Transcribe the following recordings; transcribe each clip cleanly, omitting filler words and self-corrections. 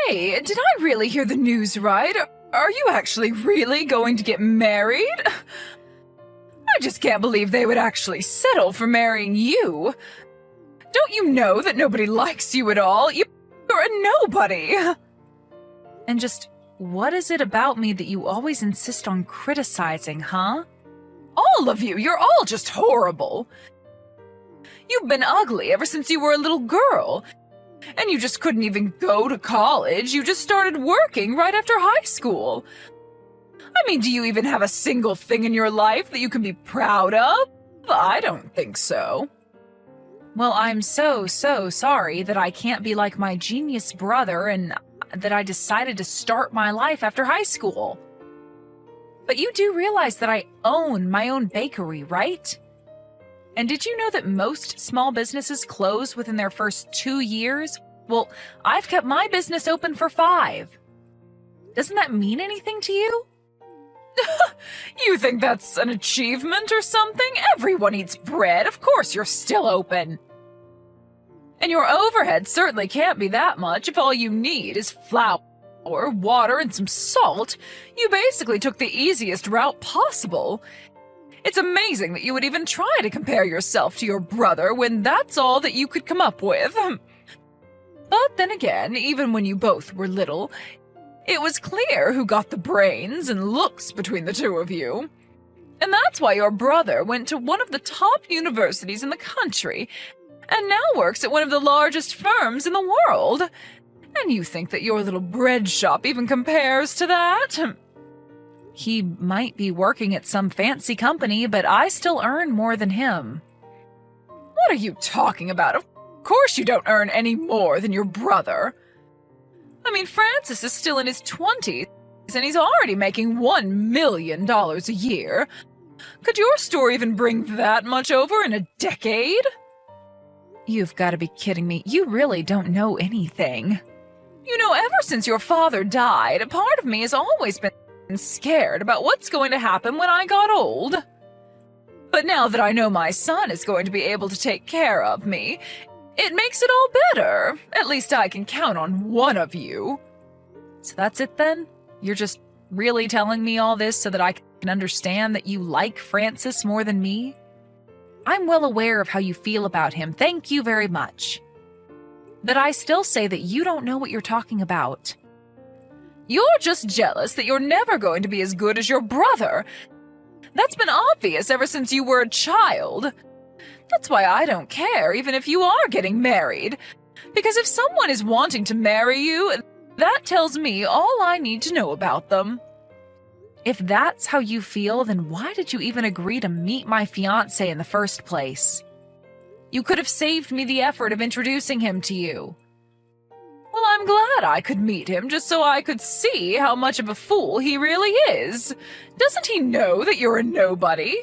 Hey, did I really hear the news right? Are you actually really going to get married? I just can't believe they would actually settle for marrying you. Don't you know that nobody likes you at all? You're a nobody. And just, what is it about me that you always insist on criticizing, huh? All of you, you're all just horrible. You've been ugly ever since you were a little girl. And you just couldn't even go to college. You just started working right after high school. I mean, do you even have a single thing in your life that you can be proud of? I don't think so. Well, I'm so sorry that I can't be like my genius brother and that I decided to start my life after high school. But you do realize that I own my own bakery, right? And did you know that most small businesses close within their first 2 years? Well, I've kept my business open for 5. Doesn't that mean anything to you? You think that's an achievement or something? Everyone eats bread. Of course you're still open. And your overhead certainly can't be that much if all you need is flour, water, and some salt. You basically took the easiest route possible. It's amazing that you would even try to compare yourself to your brother when that's all that you could come up with. But then again, even when you both were little, it was clear who got the brains and looks between the two of you. And that's why your brother went to one of the top universities in the country and now works at one of the largest firms in the world. And you think that your little bread shop even compares to that? He might be working at some fancy company, but I still earn more than him. What are you talking about? Of course you don't earn any more than your brother. I mean, Francis is still in his 20s, and he's already making $1 million a year. Could your store even bring that much over in a decade? You've got to be kidding me. You really don't know anything. You know, ever since your father died, a part of me has always been scared about what's going to happen when I got old. But now that I know my son is going to be able to take care of me, it makes it all better. At least I can count on one of you. So that's it then? You're just really telling me all this so that I can understand that you like Francis more than me? I'm well aware of how you feel about him. Thank you very much. But I still say that you don't know what you're talking about. You're just jealous that you're never going to be as good as your brother. That's been obvious ever since you were a child. That's why I don't care, even if you are getting married. Because if someone is wanting to marry you, that tells me all I need to know about them. If that's how you feel, then why did you even agree to meet my fiancé in the first place? You could have saved me the effort of introducing him to you. Well, I'm glad I could meet him just so I could see how much of a fool he really is. Doesn't he know that you're a nobody?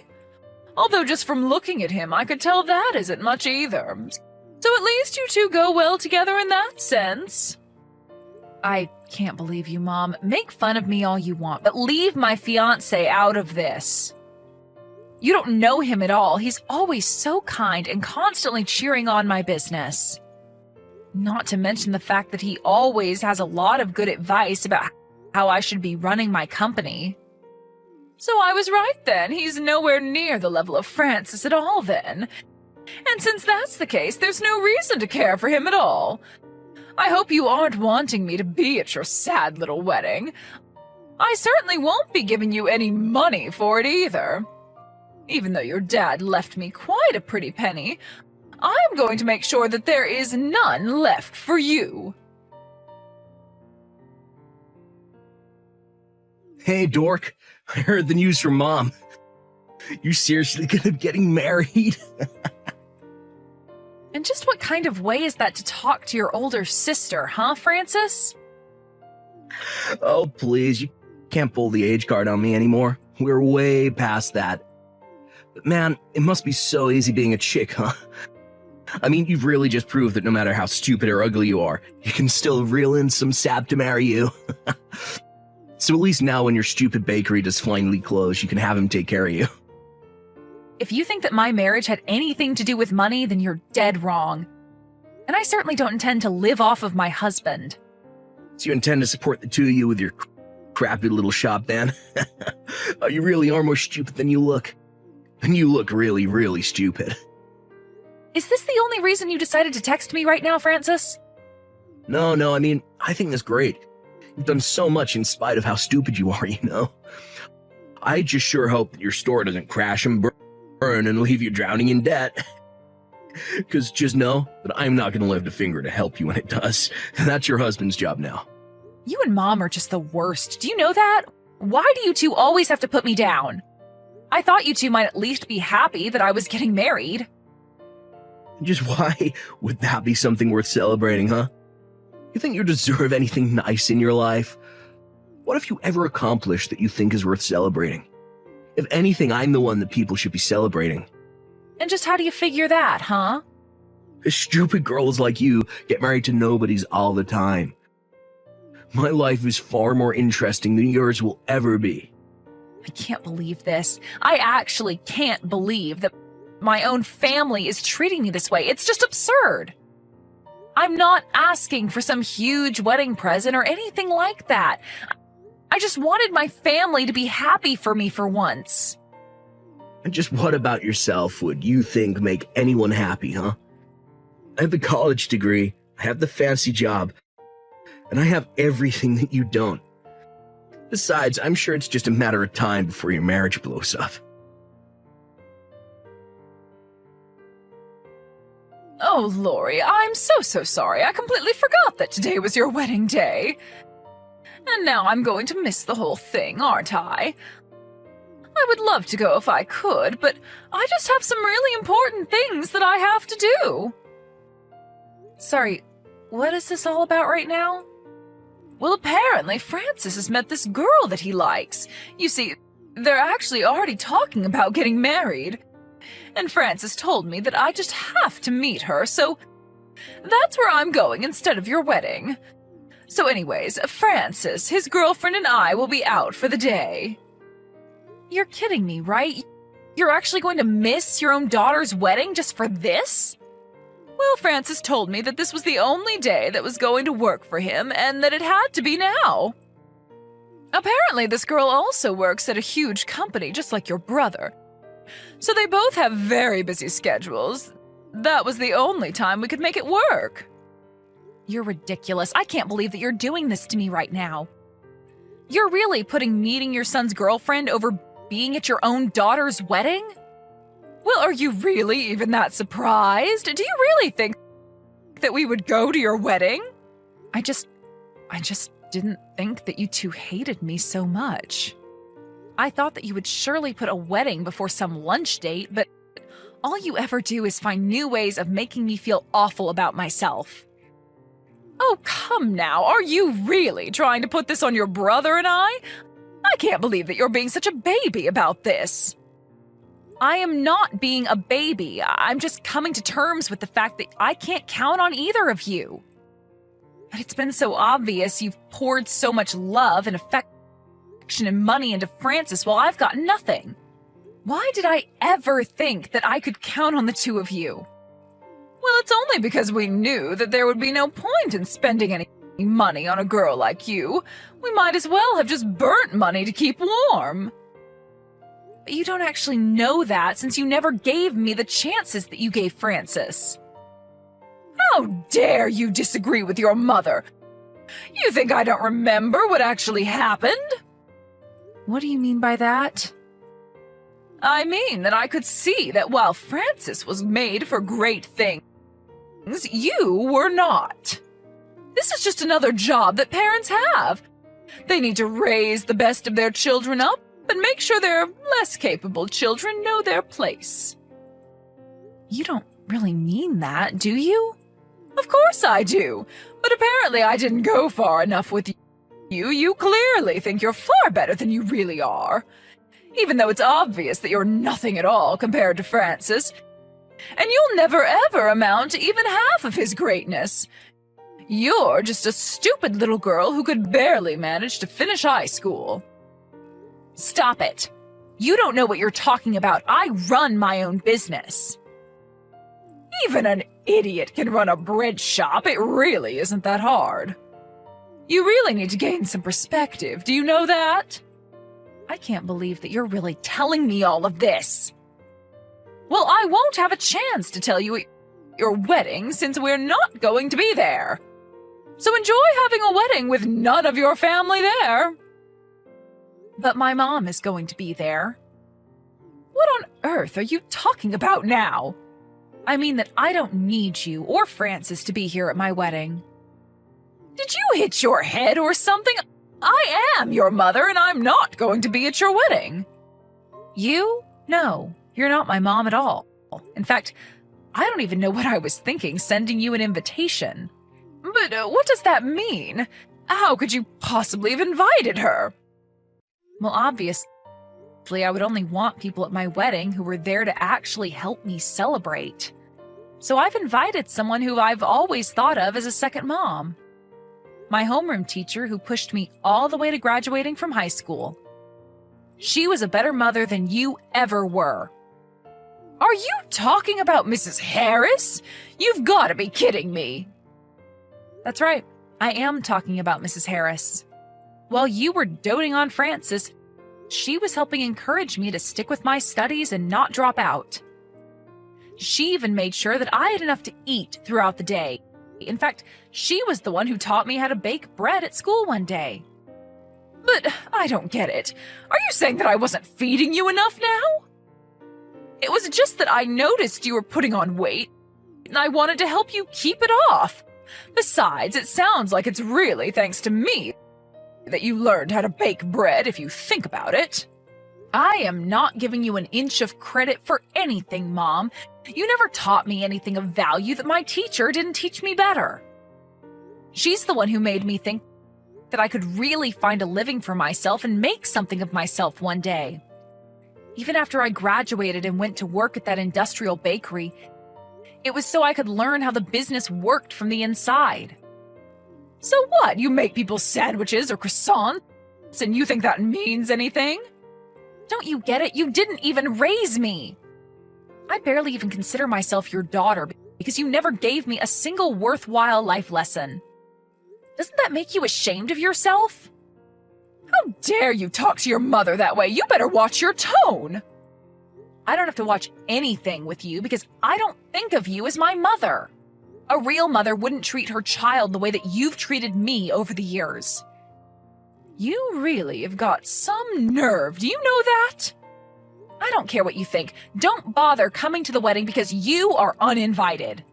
Although just from looking at him, I could tell that isn't much either. So at least you two go well together in that sense. I can't believe you, Mom. Make fun of me all you want, but leave my fiancé out of this. You don't know him at all. He's always so kind and constantly cheering on my business. Not to mention the fact that he always has a lot of good advice about how I should be running my company. So I was right then. He's nowhere near the level of Francis at all then. And since that's the case, there's no reason to care for him at all. I hope you aren't wanting me to be at your sad little wedding. I certainly won't be giving you any money for it either. Even though your dad left me quite a pretty penny, I'm going to make sure that there is none left for you. Hey, dork. I heard the news from Mom. You seriously gonna be getting married? And just what kind of way is that to talk to your older sister, huh, Francis? Oh, please. You can't pull the age card on me anymore. We're way past that. But man, it must be so easy being a chick, huh? I mean, you've really just proved that no matter how stupid or ugly you are, you can still reel in some sap to marry you. So at least now when your stupid bakery does finally close, you can have him take care of you. If you think that my marriage had anything to do with money, then you're dead wrong. And I certainly don't intend to live off of my husband. So you intend to support the two of you with your crappy little shop then? Oh, you really are more stupid than you look. And you look really, really stupid. Is this the only reason you decided to text me right now, Francis? No, I mean, I think that's great. You've done so much in spite of how stupid you are, you know? I just sure hope that your store doesn't crash and burn and leave you drowning in debt. Because just know that I'm not going to lift a finger to help you when it does. That's your husband's job now. You and Mom are just the worst. Do you know that? Why do you two always have to put me down? I thought you two might at least be happy that I was getting married. Just why would that be something worth celebrating, huh? You think you deserve anything nice in your life? What have you ever accomplished that you think is worth celebrating? If anything, I'm the one that people should be celebrating. And just how do you figure that, huh? Stupid girls like you get married to nobodies all the time. My life is far more interesting than yours will ever be. I can't believe this. I actually can't believe that my own family is treating me this way. It's just absurd. I'm not asking for some huge wedding present or anything like that. I just wanted my family to be happy for me for once. And just what about yourself would you think make anyone happy, huh? I have the college degree, I have the fancy job, and I have everything that you don't. Besides, I'm sure it's just a matter of time before your marriage blows up. Oh, Lori, I'm so sorry. I completely forgot that today was your wedding day. And now I'm going to miss the whole thing, aren't I? I would love to go if I could, but I just have some really important things that I have to do. Sorry, what is this all about right now? Well, apparently Francis has met this girl that he likes. You see, they're actually already talking about getting married. And Francis told me that I just have to meet her, so that's where I'm going instead of your wedding. So anyways, Francis, his girlfriend, and I will be out for the day. You're kidding me, right? You're actually going to miss your own daughter's wedding just for this? Well, Francis told me that this was the only day that was going to work for him and that it had to be now. Apparently, this girl also works at a huge company just like your brother. So they both have very busy schedules. That was the only time we could make it work. You're ridiculous. I can't believe that you're doing this to me right now. You're really putting meeting your son's girlfriend over being at your own daughter's wedding? Well, are you really even that surprised? Do you really think that we would go to your wedding? I just didn't think that you two hated me so much. I thought that you would surely put a wedding before some lunch date, but all you ever do is find new ways of making me feel awful about myself. Oh, come now. Are you really trying to put this on your brother and I? I can't believe that you're being such a baby about this. I am not being a baby. I'm just coming to terms with the fact that I can't count on either of you. But it's been so obvious you've poured so much love and affection and money into Francis while I've got nothing. Why did I ever think that I could count on the two of you? Well, it's only because we knew that there would be no point in spending any money on a girl like you. We might as well have just burnt money to keep warm. But you don't actually know that since you never gave me the chances that you gave Francis. How dare you disagree with your mother? You think I don't remember what actually happened? What do you mean by that? I mean that I could see that while Francis was made for great things, you were not. This is just another job that parents have. They need to raise the best of their children up and make sure their less capable children know their place. You don't really mean that, do you? Of course I do, but apparently I didn't go far enough with you. You clearly think you're far better than you really are, even though it's obvious that you're nothing at all compared to Francis, and you'll never ever amount to even half of his greatness. You're just a stupid little girl who could barely manage to finish high school. Stop it. You don't know what you're talking about. I run my own business. Even an idiot can run a bread shop. It really isn't that hard. You really need to gain some perspective, do you know that? I can't believe that you're really telling me all of this. Well, I won't have a chance to tell you at your wedding since we're not going to be there. So enjoy having a wedding with none of your family there. But my mom is going to be there. What on earth are you talking about now? I mean that I don't need you or Francis to be here at my wedding. Did you hit your head or something? I am your mother and I'm not going to be at your wedding. You? No, you're not my mom at all. In fact, I don't even know what I was thinking sending you an invitation. But what does that mean? How could you possibly have invited her? Well, obviously, I would only want people at my wedding who were there to actually help me celebrate. So I've invited someone who I've always thought of as a second mom. My homeroom teacher who pushed me all the way to graduating from high school. She was a better mother than you ever were. Are you talking about Mrs. Harris? You've got to be kidding me. That's right. I am talking about Mrs. Harris. While you were doting on Francis, she was helping encourage me to stick with my studies and not drop out. She even made sure that I had enough to eat throughout the day. In fact, she was the one who taught me how to bake bread at school one day. But I don't get it. Are you saying that I wasn't feeding you enough now? It was just that I noticed you were putting on weight, and I wanted to help you keep it off. Besides, it sounds like it's really thanks to me that you learned how to bake bread if you think about it. I am not giving you an inch of credit for anything, Mom. You never taught me anything of value that my teacher didn't teach me better. She's the one who made me think that I could really find a living for myself and make something of myself one day. Even after I graduated and went to work at that industrial bakery, it was so I could learn how the business worked from the inside. So what? You make people sandwiches or croissants, and you think that means anything? Don't you get it? You didn't even raise me. I barely even consider myself your daughter because you never gave me a single worthwhile life lesson. Doesn't that make you ashamed of yourself? How dare you talk to your mother that way? You better watch your tone. I don't have to watch anything with you because I don't think of you as my mother. A real mother wouldn't treat her child the way that you've treated me over the years. You really have got some nerve, do you know that? I don't care what you think. Don't bother coming to the wedding because you are uninvited.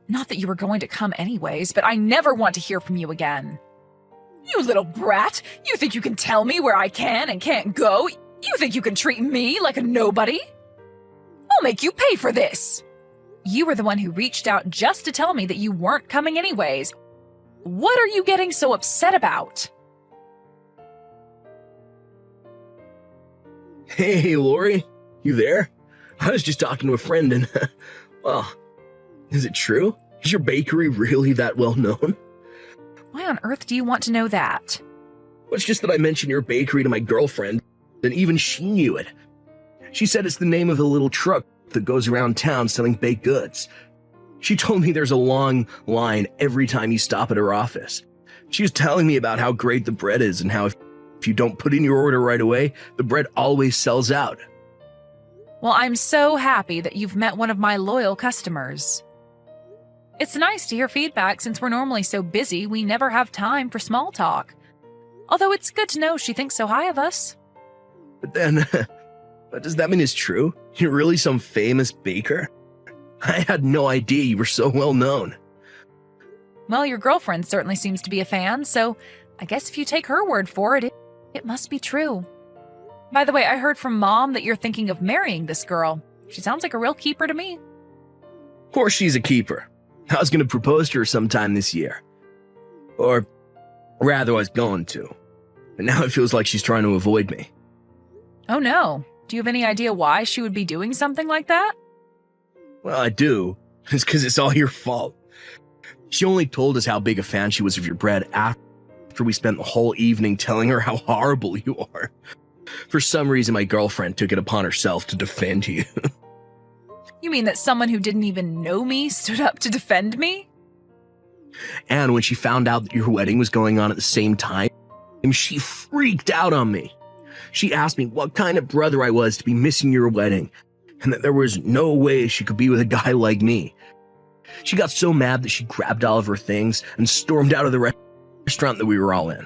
Not that you were going to come anyways, but I never want to hear from you again. You little brat! You think you can tell me where I can and can't go? You think you can treat me like a nobody? I'll make you pay for this! You were the one who reached out just to tell me that you weren't coming anyways. What are you getting so upset about? Hey, Lori, you there? I was just talking to a friend and, well, is it true? Is your bakery really that well known? Why on earth do you want to know that? Well, it's just that I mentioned your bakery to my girlfriend, and even she knew it. She said it's the name of a little truck that goes around town selling baked goods. She told me there's a long line every time you stop at her office. She was telling me about how great the bread is and how if you don't put in your order right away, the bread always sells out. Well, I'm so happy that you've met one of my loyal customers. It's nice to hear feedback since we're normally so busy we never have time for small talk. Although it's good to know she thinks so high of us. But then, what does that mean is true? You're really some famous baker? I had no idea you were so well known. Well, your girlfriend certainly seems to be a fan, so I guess if you take her word for it, it must be true. By the way, I heard from Mom that you're thinking of marrying this girl. She sounds like a real keeper to me. Of course she's a keeper. I was going to propose to her sometime this year. Or rather, I was going to. But now it feels like she's trying to avoid me. Oh no. Do you have any idea why she would be doing something like that? Well, I do. It's because it's all your fault. She only told us how big a fan she was of your bread after we spent the whole evening telling her how horrible you are. For some reason, my girlfriend took it upon herself to defend you. You mean that someone who didn't even know me stood up to defend me? And when she found out that your wedding was going on at the same time, she freaked out on me. She asked me what kind of brother I was to be missing your wedding, and that there was no way she could be with a guy like me. She got so mad that she grabbed all of her things and stormed out of the restaurant that we were all in.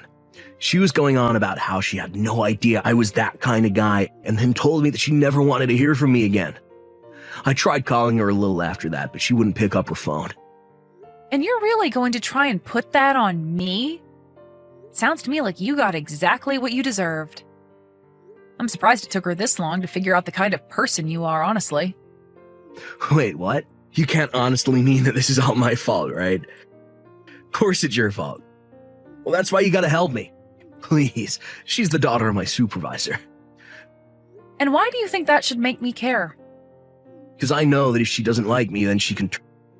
She was going on about how she had no idea I was that kind of guy, and then told me that she never wanted to hear from me again. I tried calling her a little after that, but she wouldn't pick up her phone. And you're really going to try and put that on me? Sounds to me like you got exactly what you deserved. I'm surprised it took her this long to figure out the kind of person you are, honestly. Wait, what? You can't honestly mean that this is all my fault, right? Of course it's your fault. Well, that's why you gotta help me. Please, she's the daughter of my supervisor. And why do you think that should make me care? Because I know that if she doesn't like me, then she can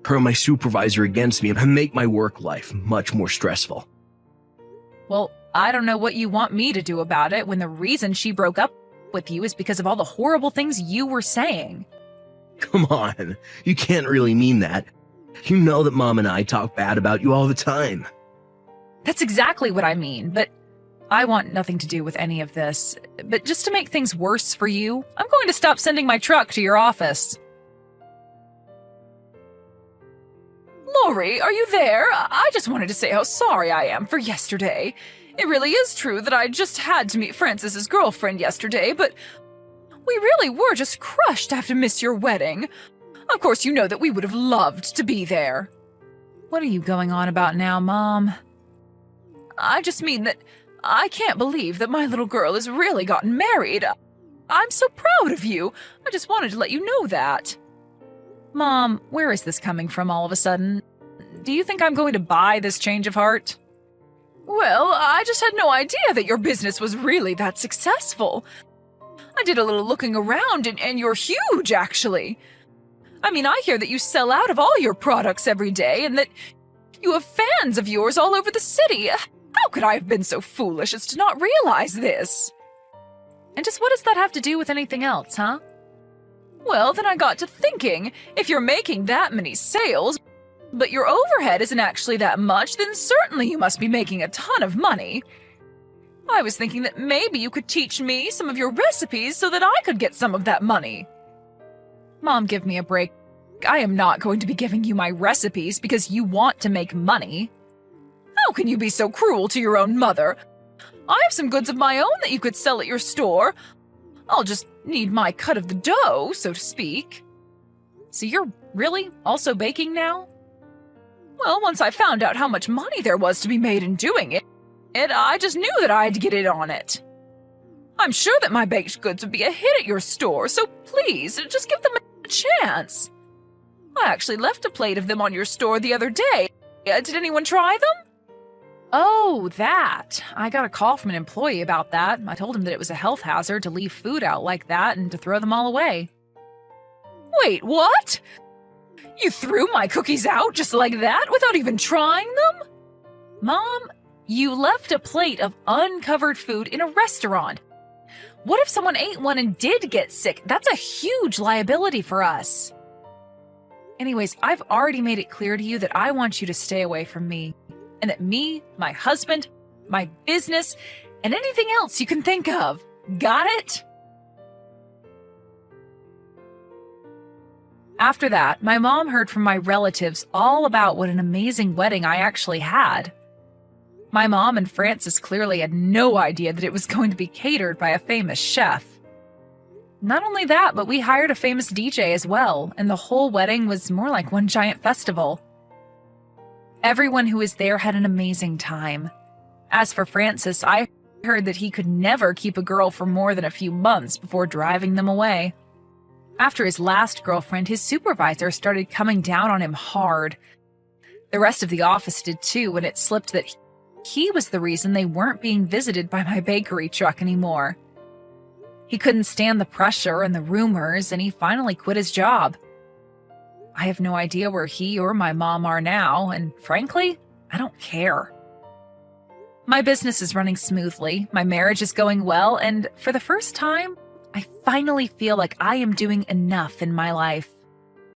turn my supervisor against me and make my work life much more stressful. Well, I don't know what you want me to do about it when the reason she broke up with you is because of all the horrible things you were saying. Come on, you can't really mean that. You know that Mom and I talk bad about you all the time. That's exactly what I mean, but I want nothing to do with any of this. But just to make things worse for you, I'm going to stop sending my truck to your office. Lori, are you there? I just wanted to say how sorry I am for yesterday. It really is true that I just had to meet Francis's girlfriend yesterday, but we really were just crushed to have to miss your wedding. Of course, you know that we would have loved to be there. What are you going on about now, Mom? I just mean that I can't believe that my little girl has really gotten married. I'm so proud of you. I just wanted to let you know that. Mom, where is this coming from all of a sudden? Do you think I'm going to buy this change of heart? Well, I just had no idea that your business was really that successful. I did a little looking around, and you're huge, actually. I mean, I hear that you sell out of all your products every day, and that you have fans of yours all over the city. How could I have been so foolish as to not realize this? And just what does that have to do with anything else, huh? Well, then I got to thinking, if you're making that many sales, but your overhead isn't actually that much, then certainly you must be making a ton of money. I was thinking that maybe you could teach me some of your recipes so that I could get some of that money. Mom, give me a break. I am not going to be giving you my recipes because you want to make money. How can you be so cruel to your own mother? I have some goods of my own that you could sell at your store. I'll just need my cut of the dough, so to speak. So you're really also baking now? Well, once I found out how much money there was to be made in doing it, I just knew that I had to get in on it. I'm sure that my baked goods would be a hit at your store, so please, just give them a chance. I actually left a plate of them on your store the other day. Did anyone try them? Oh, that. I got a call from an employee about that. I told him that it was a health hazard to leave food out like that and to throw them all away. Wait, what? You threw my cookies out just like that without even trying them? Mom, you left a plate of uncovered food in a restaurant. What if someone ate one and did get sick? That's a huge liability for us. Anyways, I've already made it clear to you that I want you to stay away from me. And that me, my husband, my business, and anything else you can think of. Got it? After that, my mom heard from my relatives all about what an amazing wedding I actually had. My mom and Francis clearly had no idea that it was going to be catered by a famous chef. Not only that, but we hired a famous DJ as well, and the whole wedding was more like one giant festival. Everyone who was there had an amazing time. As for Francis, I heard that he could never keep a girl for more than a few months before driving them away. After his last girlfriend, his supervisor started coming down on him hard. The rest of the office did too, when it slipped that he was the reason they weren't being visited by my bakery truck anymore. He couldn't stand the pressure and the rumors, and he finally quit his job. I have no idea where he or my mom are now, and frankly, I don't care. My business is running smoothly, my marriage is going well, and for the first time, I finally feel like I am doing enough in my life.